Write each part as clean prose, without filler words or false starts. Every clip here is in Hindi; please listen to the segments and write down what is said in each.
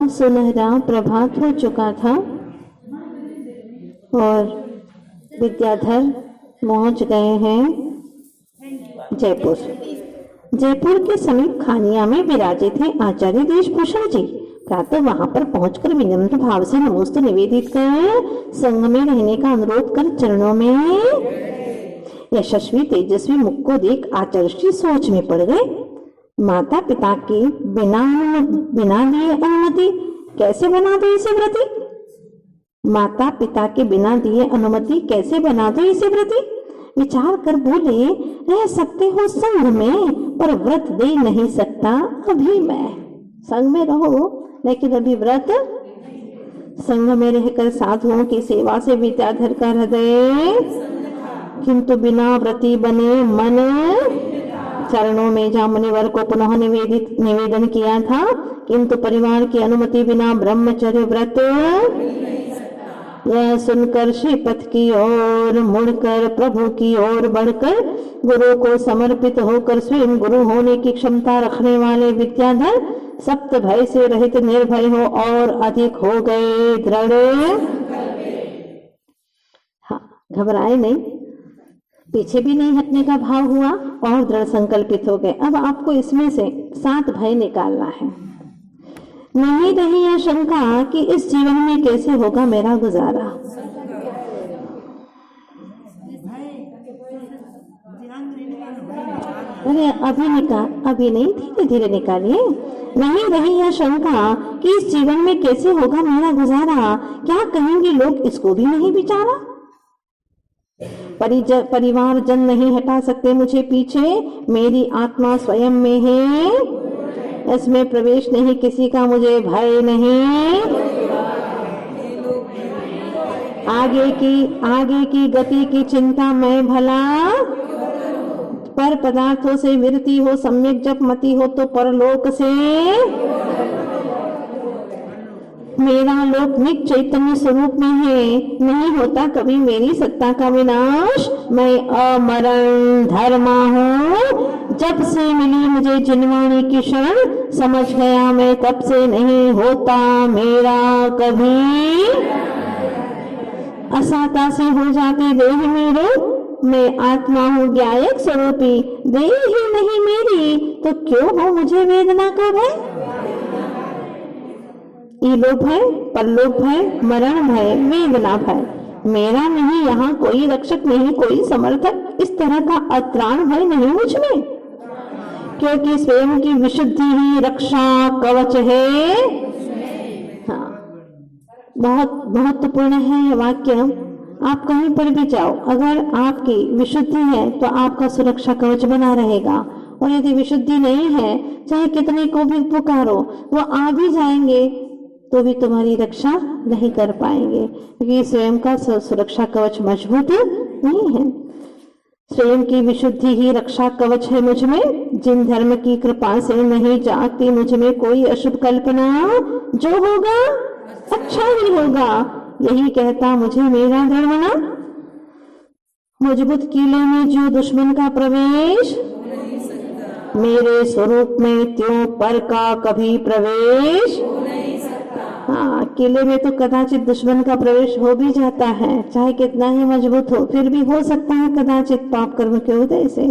सुनहरा प्रभात हो चुका था और विद्याधर पहुंच गए हैं जयपुर। जयपुर के समीप खानिया में विराजे थे आचार्य देशभूषण जी। प्रातः वहां पर पहुंचकर विनम्र भाव से नमोस्तु निवेदित कर संग में रहने का अनुरोध कर चरणों में यशस्वी तेजस्वी मुख को देख आचार्य श्री सोच में पड़ गए। माता पिता की बिना दिए अनुमति कैसे बना दो इसे व्रती? माता पिता के बिना दिए अनुमति कैसे बना दो इसे व्रती? विचार कर बोले, रह सकते हो संग में पर व्रत दे नहीं सकता अभी मैं। संग में रहो लेकिन अभी व्रत। संग में रहकर साधुओं की सेवा से विद्याधर का हृदय किंतु बिना व्रती बने मन। चरणों में जा मुनिवर को पुनः निवेदन किया था, किंतु परिवार की अनुमति बिना ब्रह्मचर्य व्रत। यह सुनकर श्रीपथ की ओर मुड़कर प्रभु की ओर बढ़कर गुरु को समर्पित होकर स्वयं गुरु होने की क्षमता रखने वाले विद्याधर सप्त भय से रहित निर्भय हो और अधिक हो गए दृढ़। हाँ, घबराए नहीं, पीछे भी नहीं हटने का भाव हुआ और दृढ़ संकल्पित हो गए। अब आपको इसमें से 7 भय निकालना है। नहीं रही यह शंका कि इस जीवन में कैसे होगा मेरा गुजारा। अरे अभी नहीं, धीरे धीरे निकालिए। नहीं रही यह शंका कि इस जीवन में कैसे होगा मेरा गुजारा, क्या कहेंगे लोग इसको भी नहीं विचारा। परिवार जन नहीं हटा सकते मुझे पीछे, मेरी आत्मा स्वयं में है, इसमें प्रवेश नहीं किसी का मुझे भय नहीं। आगे की गति की चिंता मैं भला, पर पदार्थों से विरती हो सम्यक जब मति हो तो परलोक से। मेरा लोक नित्य चैतन्य स्वरूप में है, नहीं होता कभी मेरी सत्ता का विनाश। मैं अमरण धर्मा हूँ, जब से मिली मुझे जिनवाणी की शरण, समझ गया मैं तब से नहीं होता मेरा कभी। असाता से हो जाते देह मेरे, मैं आत्मा हूँ ज्ञायक स्वरूपी, देह ही नहीं मेरी तो क्यों हो मुझे वेदना का भय। इलोक भय, परलोक भय, मरण भय, वेदना भय, मेरा नहीं यहाँ कोई रक्षक नहीं कोई समर्थक, इस तरह का अत्राण भय नहीं मुझ में, क्योंकि स्वयं की विशुद्धि ही रक्षा कवच है। हाँ, बहुत महत्वपूर्ण है यह वाक्य। आप कहीं पर भी जाओ, अगर आपकी विशुद्धि है तो आपका सुरक्षा कवच बना रहेगा, और यदि विशुद्धि नहीं है, चाहे कितने को भी पुकारो वो आ भी जाएंगे तो भी तुम्हारी रक्षा नहीं कर पाएंगे, क्योंकि स्वयं का सुरक्षा कवच मजबूत नहीं है। स्वयं की विशुद्धि ही रक्षा कवच है मुझ में, जिन धर्म की कृपा से नहीं जागती मुझ में कोई अशुभ कल्पना, जो होगा अच्छा ही होगा, यही कहता मुझे मेरा धर्मना। मजबूत किले में जो दुश्मन का प्रवेश, मेरे स्वरूप में त्यों पर का कभी प्रवेश। हाँ, किले में तो कदाचित दुश्मन का प्रवेश हो भी जाता है, चाहे कितना ही मजबूत हो, फिर भी हो सकता है कदाचित पाप कर्म के उदय से,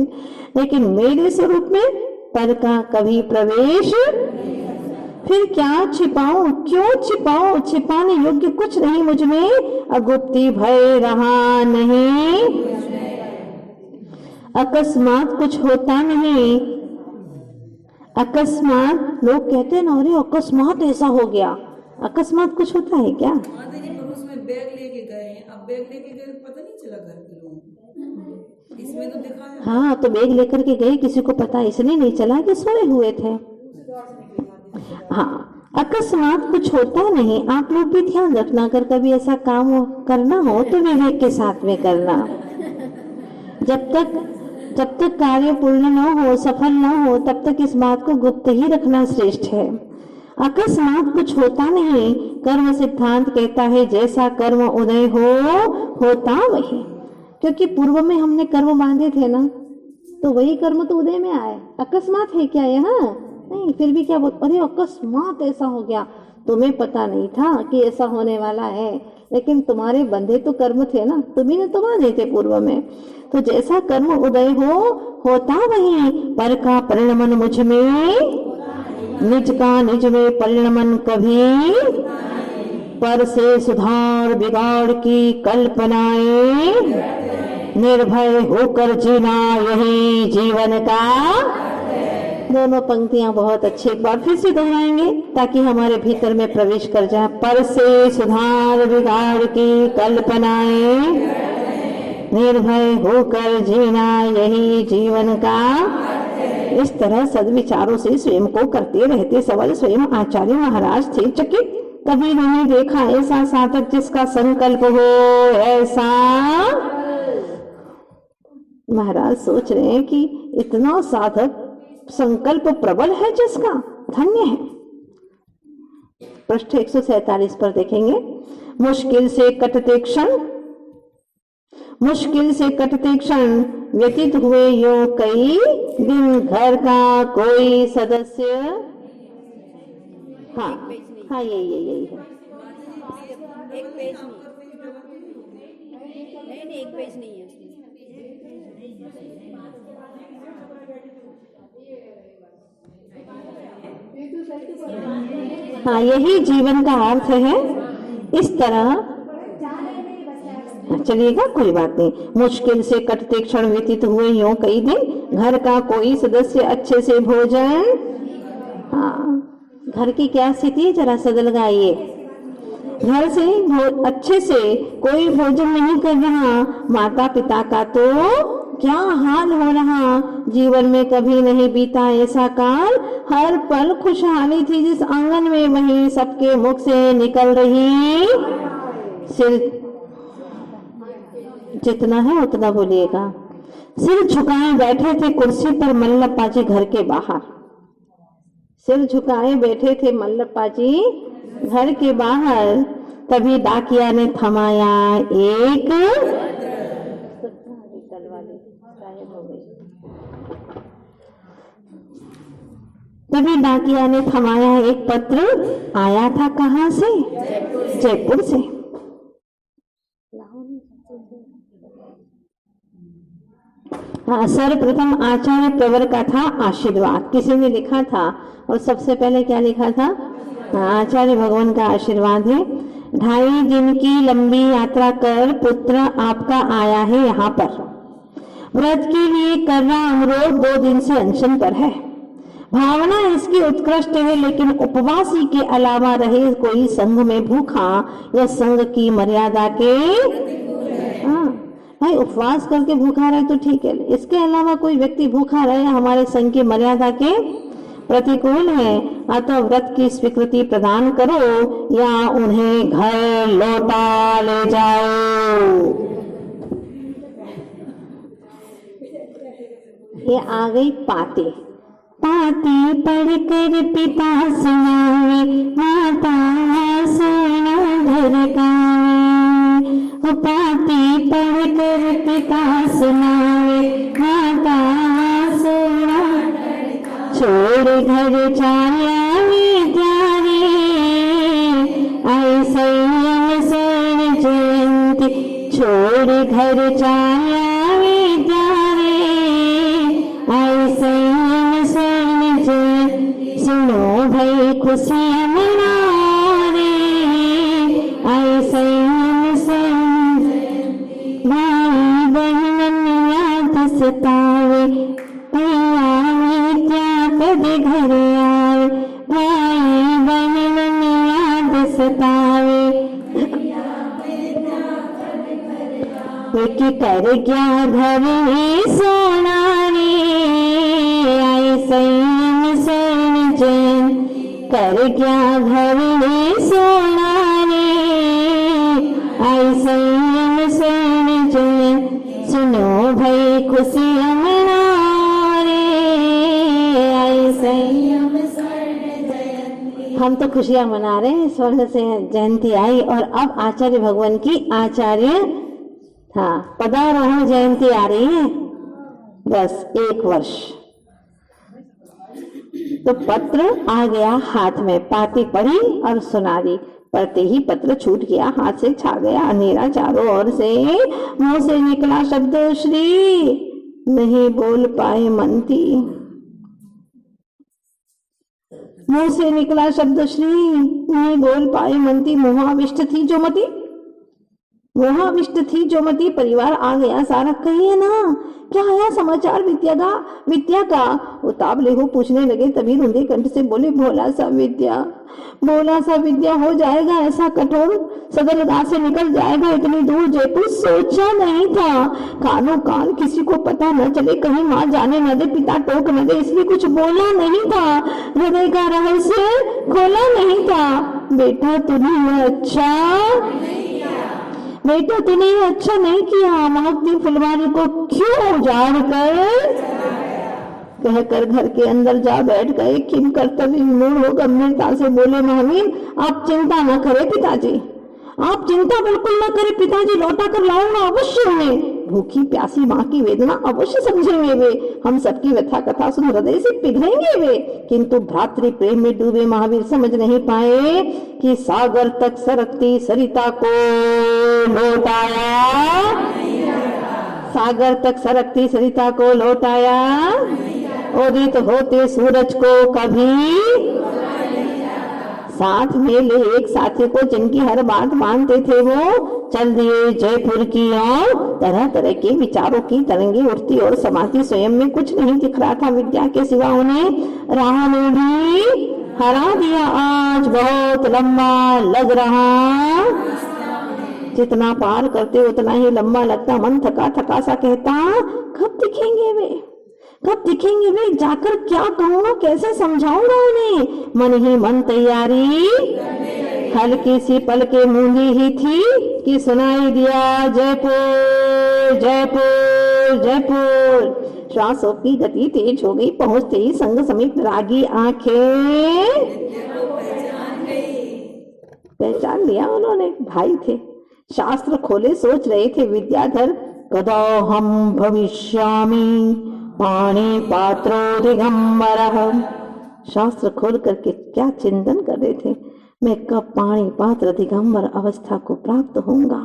लेकिन मेरे स्वरूप में पर का कभी प्रवेश। फिर क्या छिपाऊं, क्यों छिपाऊं, छिपाने योग्य कुछ नहीं मुझ में, अगुप्ती भय रहा नहीं, अकस्मात कुछ होता नहीं। अकस्मात लोग कहते हैं ना, अरे अकस्मात ऐसा हो गया, अकस्मात कुछ होता है क्या? उसमें बैग लेके गए, अब बैग लेके गए पता नहीं चला घर के लोग, इसमें तो दिखाया। हाँ, तो बैग लेकर के गए, किसी को पता इसलिए नहीं चला कि सोए हुए थे। हाँ, अकस्मात कुछ होता नहीं। आप लोग भी ध्यान रखना, अगर कभी ऐसा काम करना हो तो विवेक के साथ में करना। जब तक कार्य पूर्ण न हो, सफल न हो, तब तक इस बात को गुप्त ही रखना श्रेष्ठ है। अकस्मात कुछ होता नहीं, कर्म सिद्धांत कहता है जैसा कर्म उदय होता वही, क्योंकि पूर्व में हमने कर्म बांधे थे ना, तो वही कर्म तो उदय में आए। अकस्मात है क्या यहाँ? नहीं, फिर भी क्या बोल, अरे अकस्मात ऐसा हो गया, तुम्हें पता नहीं था कि ऐसा होने वाला है, लेकिन तुम्हारे बंधे तो कर्म थे ना, तुम्ही ने तो बांधे थे पूर्व में। तो जैसा कर्म उदय होता वही पर का परिणमन मुझ में, निज का निज में परिणमन कभी, पर से सुधार बिगाड़ की कल्पनाएं, निर्भय होकर जीना यही जीवन का। दोनों पंक्तियां बहुत अच्छी, एक बार फिर से दोहराएंगे ताकि हमारे भीतर में प्रवेश कर जाए। पर से सुधार बिगाड़ की कल्पनाएं, निर्भय होकर जीना यही जीवन का। इस तरह सद्विचारों से स्वयं को करते रहते सवल स्वयं आचार्य महाराज थे चकित। कभी नहीं देखा ऐसा साधक जिसका संकल्प हो ऐसा। महाराज सोच रहे हैं कि इतना साधक संकल्प प्रबल है जिसका, धन्य है। पृष्ठ 147 पर देखेंगे। मुश्किल से कटते क्षण, मुश्किल से कटते क्षण व्यतीत हुए यूं कई दिन, घर का कोई सदस्य। हाँ हाँ यही है। एक पेज नहीं, एक पेज नहीं है उसमें। हाँ यही जीवन का अर्थ है। इस तरह चलिएगा, कोई बात नहीं। मुश्किल से कटते क्षण व्यतीत हुए यूं कई दिन, घर का कोई सदस्य अच्छे से भोजन। हाँ, घर की क्या स्थिति है जरा सदलगाइए। घर से अच्छे से कोई भोजन नहीं कर रहा, माता पिता का तो क्या हाल हो रहा। जीवन में कभी नहीं बीता ऐसा काल, हर पल खुशहाली थी जिस आंगन में, वहीं सबके मुख से निकल रही। सिर जितना है उतना बोलिएगा। सिर झुकाए बैठे थे कुर्सी पर मल्लप्पा जी घर के बाहर। सिर झुकाए बैठे थे मल्लप्पा जी घर के बाहर, तभी डाकिया ने थमाया एक। तभी डाकिया ने थमाया एक पत्र, आया था कहाँ से? जयपुर से। हाँ, सर्वप्रथम आचार्य प्रवर का था आशीर्वाद, किसी ने लिखा था। और सबसे पहले क्या लिखा था? आचार्य भगवान का आशीर्वाद है। 2.5 दिन की लंबी यात्रा कर पुत्र आपका आया है यहाँ पर। व्रत के लिए कर रहा अनुरोध, 2 दिन से अनशन पर है। भावना इसकी उत्कृष्ट है, लेकिन उपवासी के अलावा रहे कोई संघ में भूखा या संघ की मर्यादा के। भाई उपवास करके भूखा रहे तो ठीक है, इसके अलावा कोई व्यक्ति भूखा रहे हमारे संघ की मर्यादा के प्रतिकूल है। अतः व्रत की स्वीकृति प्रदान करो या उन्हें घर लौटा ले जाओ। ये आ गई पाती। पाती पढ़कर पिता सुनावे, माता सुना घर गावे। पाती पढ़कर पिता सुनावे, माता सुना। छोड़ घर चाया विद्यारे, आई संयम स्वर्ण जयंती। छोड़ घर चाया विद्यारे, आई संयम स्वर्ण जयंती। सुनो भई खुशियाँ मनारे, आई संयम स्वर्ण जयंती। भाई बहन याद सतावे, कभी घर आए। भाई बहन याद सतावे, कि कर क्या घर सोना रे। आई संयम स्वर्ण जयंती। कर क्या घर सोना रे, आई संयम स्वर्ण जयंती। सुनो भई खुशियाँ मनारे, आई संयम स्वर्ण जयंती। हम तो खुशियाँ मना रहे हैं, स्वर्ण से जयंती आई। और अब आचार्य भगवान की आचार्य पदारोहण जयंती आ रही है, बस 1 वर्ष। तो पत्र आ गया हाथ में, पाती पढ़ी और सुना दी। पढ़ते ही पत्र छूट गया, हाथ से छा गया अंधेरा चारों ओर से। मुंह से निकला शब्द श्री, नहीं बोल पाए मनती। मुंह से निकला शब्द श्री, नहीं बोल पाए मनती। मोहाविष्ट थी जो मती, मोहाविष्ट थी जो मती। परिवार आ गया सारा। कहिए ना क्या आया समाचार विद्या का। उतावले हो पूछने लगे। तभी रुंधे कंठ से बोले, भोला सा विद्या हो जाएगा ऐसा कठोर, सदरगाह से निकल जाएगा इतनी दूर जयपुर। सोचा नहीं था, कानों कान किसी को पता न चले, कहीं माँ जाने न दे, पिता टोक न दे, इसलिए कुछ बोला नहीं था, हृदय का रहस्य खोला नहीं था। बेटा तूने अच्छा नहीं किया, महकती फुलवारी को क्यों उजाड़ कर कहकर घर के अंदर जा बैठ गए। किम कर्तव्य विमूढ़ हो गंभीरता से बोले, महावीर आप चिंता न करें पिताजी, आप चिंता बिल्कुल न करें पिताजी, लौटा कर लाऊंगा अवश्य उन्हें। भूखी प्यासी माँ की वेदना अवश्य समझेंगे वे, हम सबकी व्यथा कथा सुन हृदय से पिघलेंगे वे। किंतु भ्रातृ प्रेम में डूबे महावीर समझ नहीं पाए कि सागर तक सरकती सरिता को लौटाया, सागर तक सरकती सरिता को लौटाया, उदित होते सूरज को कभी साथ में ले एक साथी को जिनकी हर बात मानते थे वो चल दिए जयपुर की ओर। तरह तरह के विचारों की तरंगे उठती और समाती, स्वयं में कुछ नहीं दिख रहा था विद्या के सिवा उन्हें। राह में भी हरा दिया आज, बहुत लंबा लग रहा, जितना पार करते उतना ही लंबा लगता। मन थका थका सा कहता, कब दिखेंगे वे, कब दिखेंगे वे, जाकर क्या कहूँगा, कैसे समझाऊंगा उन्हें। मन ही मन तैयारी, हल्की सी पलके मूंदी ही थी कि सुनाई दिया जयपुर जयपुर जयपुर। श्वासों की गति तेज हो गई, पहुंचते ही संग समीप रागी आंखें पहचान लिया उन्होंने, भाई थे। शास्त्र खोले सोच रहे थे विद्याधर, कदा हम भविष्यामि पाणी पात्रो दिगंबरः। शास्त्र खोल करके क्या चिंतन कर रहे थे, मैं कब पाणी पात्र दिगंबर अवस्था को प्राप्त होऊंगा।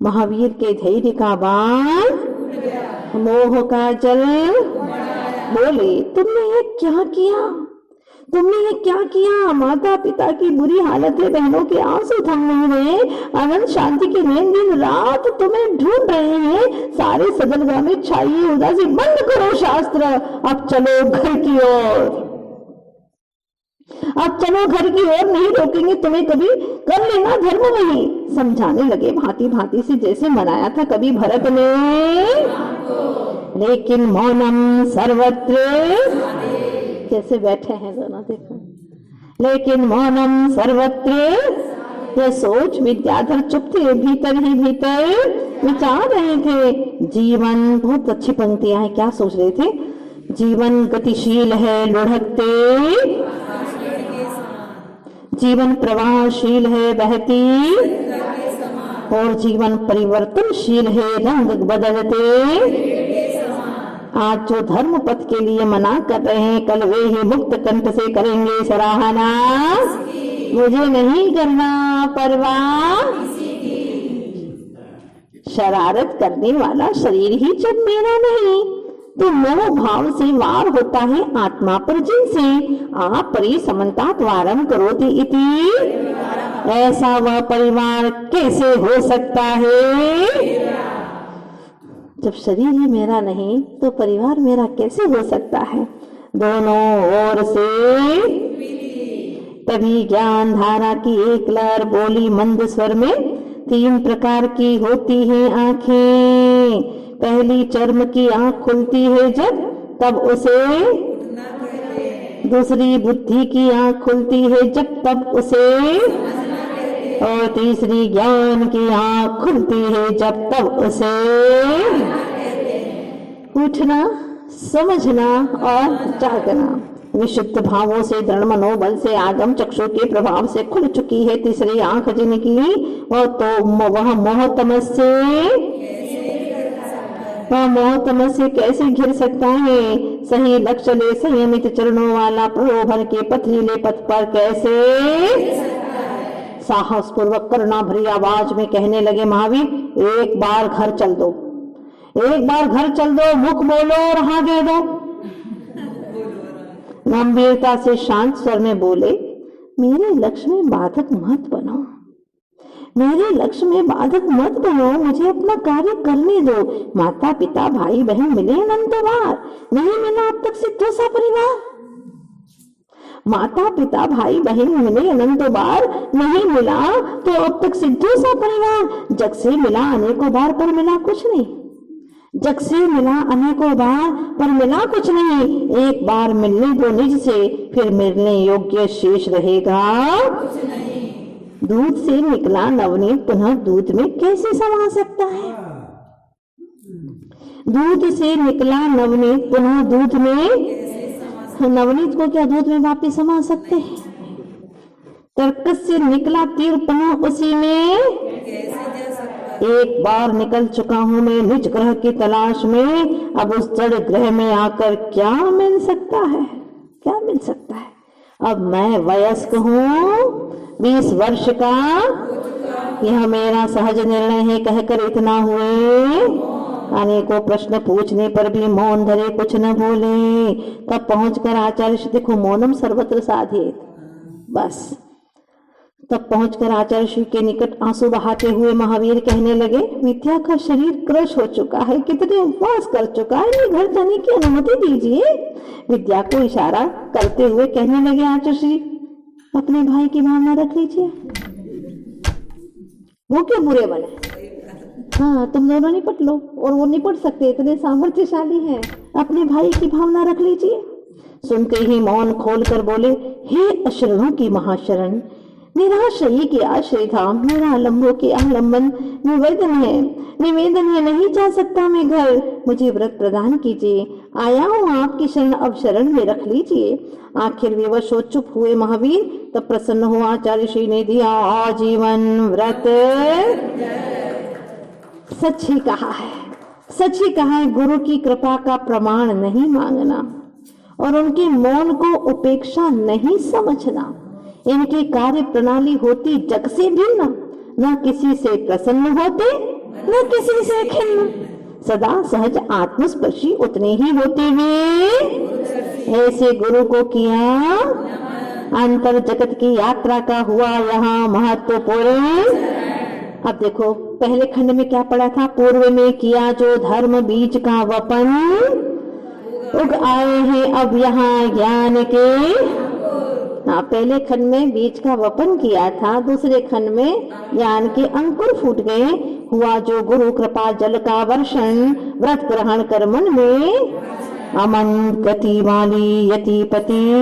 महावीर के धैर्य का बाण, मोह का जल। बोले, तुमने ये क्या किया, तुमने ये क्या किया। माता पिता की बुरी हालत है, बहनों के आंसू थम नहीं रहे, अनंत शांति के नैन दिन रात तुम्हें ढूंढ रहे हैं। सारे सदनगाह में छाई उदासी, बंद करो शास्त्र, अब चलो घर की ओर, अब चलो घर की ओर, नहीं रोकेंगे तुम्हें कभी, कर लेना धर्म वही। समझाने लगे भांति भांति से जैसे मनाया था कभी भरत ने, लेकिन मौनम सर्वत्र, कैसे बैठे हैं दोनों देखो, लेकिन मौनम सर्वत्र। ये सोच विद्याधर चुप थे, भीतर ही भीतर विचार रहे थे। जीवन, बहुत अच्छी पंक्तियां हैं, क्या सोच रहे थे, जीवन गतिशील है लुढ़कते, जीवन प्रवाहशील है बहती, और जीवन परिवर्तनशील है रंग बदलते। आज जो धर्म पथ के लिए मना कर रहे हैं, कल वे ही मुक्त कंठ से करेंगे सराहना। मुझे नहीं करना परवाह, शरारत करने वाला शरीर ही जब मेरा नहीं, तो मोह भाव से वार होता है आत्मा पर जिनसे। आप परि समन्ता द्वारम करोति इति, ऐसा वह परिवार कैसे हो सकता है। जब शरीर ही मेरा नहीं तो परिवार मेरा कैसे हो सकता है। दोनों ओर से तभी ज्ञान धारा की एक लहर बोली मंद स्वर में, 3 प्रकार की होती है आंखें। पहली चर्म की आंख खुलती है जब, तब उसे, दूसरी बुद्धि की आंख खुलती है जब, तब उसे, और तीसरी ज्ञान की आंख खुलती है जब, तब उसे। उठना, समझना और जागना। विशुद्ध भावों से, दृढ़ मनोबल से, आगम चक्षु के प्रभाव से खुल चुकी है तीसरी आंख जिनकी, वह मोह तमस से कैसे घिर सकता है। सही लक्ष्य ले संयमित चरणों वाला प्रलोभन के पथरीले पथ पर कैसे साहस पूर्वक करुणा भरी आवाज में कहने लगे महावीर, एक बार घर चल दो, एक बार घर चल दो, मुख बोलो और आगे दो। गंभीरता से शांत स्वर में बोले, मेरे लक्ष्य में बाधक मत बनो, मेरे लक्ष्य में बाधक मत बनो, मुझे अपना कार्य करने दो। माता पिता भाई बहन मिले अनंत बार, नहीं मिला अब तक सिद्धों सा परिवार। माता पिता भाई बहन मिले अनंत बार, नहीं मिला तो अब तक सिद्धों सा परिवार। जग से मिला अनेकों बार पर मिला कुछ नहीं, जग से मिला अनेकों बार पर मिला कुछ नहीं। एक बार मिलने दो निज से, फिर मिलने योग्य शेष रहेगा दूध से निकला नवनीत पुनः दूध में कैसे समा सकता है। दूध से निकला नवनीत पुनः दूध में, नवनीत को क्या दूध में वापिस समा सकते हैं। तर्कस से निकला तीर पुनः उसी में कैसे जा सकता है। एक बार निकल चुका हूं मैं निज ग्रह की तलाश में, अब उस जड़ ग्रह में आकर क्या मिल सकता है, क्या मिल सकता है। अब मैं वयस्क हूँ 20 वर्ष का, यह मेरा सहज निर्णय है कहकर इतना हुए। अनेकों प्रश्न पूछने पर भी मौन धरे, कुछ न बोले। तब पहुंचकर आचार्य श्री, देखो मौनम सर्वत्र साधित, बस तब पहुंचकर आचार्य श्री के निकट आंसू बहाते हुए महावीर कहने लगे, विद्या का शरीर क्रश हो चुका है, कितने उपवास कर चुका है, ये घर जाने की अनुमति दीजिए। विद्या को इशारा करते हुए कहने लगे आचार्य श्री, अपने भाई की भावना रख लीजिए, वो क्यों बुरे बने। हाँ, तुम दोनों निपट लो, और वो निपट सकते, इतने सामर्थ्यशाली हैं, अपने भाई की भावना रख लीजिए। सुनते ही मौन खोलकर बोले, हे अशरणों की महाशरण, निराश्रयी के आश्रय धाम, मेरा आलम्बों के आलम्बन निवेदन है, नहीं जा सकता मैं घर, मुझे व्रत प्रदान कीजिए, आया हूँ आपकी शरण, अब शरण में रख लीजिए। आखिर विवश हो चुप हुए महावीर, तब प्रसन्न हुआ आचार्य श्री ने दिया आजीवन व्रत। सच ही कहा है, सच ही कहा है, गुरु की कृपा का प्रमाण नहीं मांगना और उनके मौन को उपेक्षा नहीं समझना। इनकी कार्य प्रणाली होती जग से भिन्न, न किसी से प्रसन्न होते न किसी से खिन्न, सदा सहज आत्मस्पर्शी उतने ही होते वे। ऐसे गुरु को किया अंतर जगत की यात्रा का हुआ यहाँ महत्वपूर्ण। अब देखो पहले खंड में क्या पढ़ा था, पूर्व में किया जो धर्म बीज का वपन, उग आए हैं अब यहाँ ज्ञान के। हाँ, पहले खंड में बीज का वपन किया था, दूसरे खंड में ज्ञान के अंकुर फूट गए। हुआ जो गुरु कृपा जल का वर्षण, व्रत ग्रहण कर मन में अमंद गति वाली यतिपति,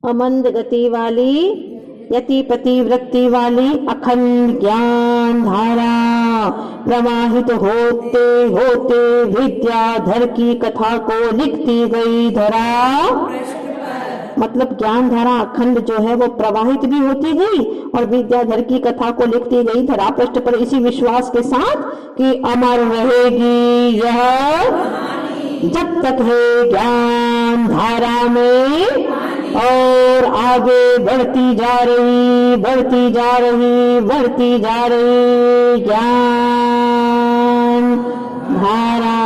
अमंद गति वाली यतिपति वृत्ति वाली अखंड ज्ञान धारा प्रवाहित होते होते विद्याधर की कथा को लिखती गई धरा। मतलब ज्ञान धारा अखंड जो है वो प्रवाहित भी होती गई और विद्याधर की कथा को लिखती गई धरा पृष्ठ पर, इसी विश्वास के साथ कि अमर रहेगी यह जब तक है ज्ञान धारा में, और आगे बढ़ती जा रही, बढ़ती जा रही, बढ़ती जा रही ज्ञान धारा।